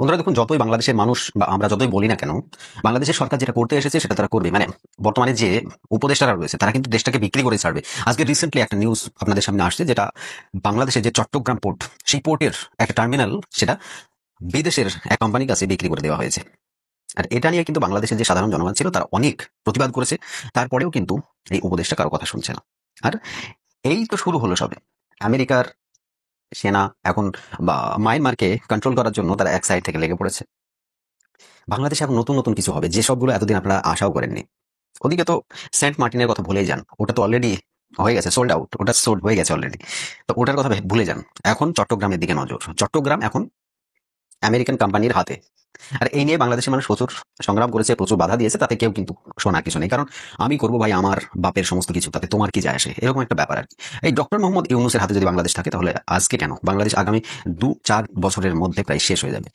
বন্ধুরা দেখুন, যতই বাংলাদেশের মানুষ বা আমরা যতই বলি না কেন, বাংলাদেশের সরকার যেটা করতে এসেছে সেটা তারা করবে। মানে বর্তমানে যে উপদেষ্টারা রয়েছে তারা কিন্তু দেশটাকে বিক্রি করে ছাড়বে। আজকে রিসেন্টলি একটা নিউজ আপনাদের সামনে আসছে, যেটা বাংলাদেশের যে চট্টগ্রাম পোর্ট, সেই পোর্টের একটা টার্মিনাল সেটা বিদেশের এক কোম্পানির কাছে বিক্রি করে দেওয়া হয়েছে। আর এটা নিয়ে কিন্তু বাংলাদেশের যে সাধারণ জনগণ ছিল তারা অনেক প্রতিবাদ করেছে। তারপরেও কিন্তু এই উপদেষ্টা কারো কথা শুনছে না। আর এই তো শুরু হলো সবে। আমেরিকার সেনা এখন বা মায়ানমারকে কন্ট্রোল করার জন্য তারা এক সাইড থেকে লেগে পড়েছে। বাংলাদেশে এখন নতুন নতুন কিছু হবে, যে সবগুলো এতদিন আপনারা আশাও করেননি। ওদিকে তো সেন্ট মার্টিনের কথা ভুলেই যান, ওটা তো অলরেডি হয়ে গেছে, সোল্ড আউট, ওটা সোল্ড হয়ে গেছে অলরেডি। তো ওটার কথা ভুলে যান। এখন চট্টগ্রামের দিকে নজর। চট্টগ্রাম এখন আমেরিকান কোম্পানির হাতে। আর এই নিয়ে বাংলাদেশের মানুষ প্রচুর সংগ্রাম করেছে, প্রচুর বাধা দিয়েছে, তাতে কেউ কিন্তু শোনার কিছু নেই। কারণ আমি করবো ভাই আমার বাপের সমস্ত কিছু, তাতে তোমার কি যায় আসে, এরকম একটা ব্যাপার আর কি। এই ডক্টর মোহাম্মদ ইউনূসের হাতে যদি বাংলাদেশ থাকে, তাহলে আজকে কেন বাংলাদেশ আগামী 2-4 বছরের মধ্যে প্রায় শেষ হয়ে যাবে।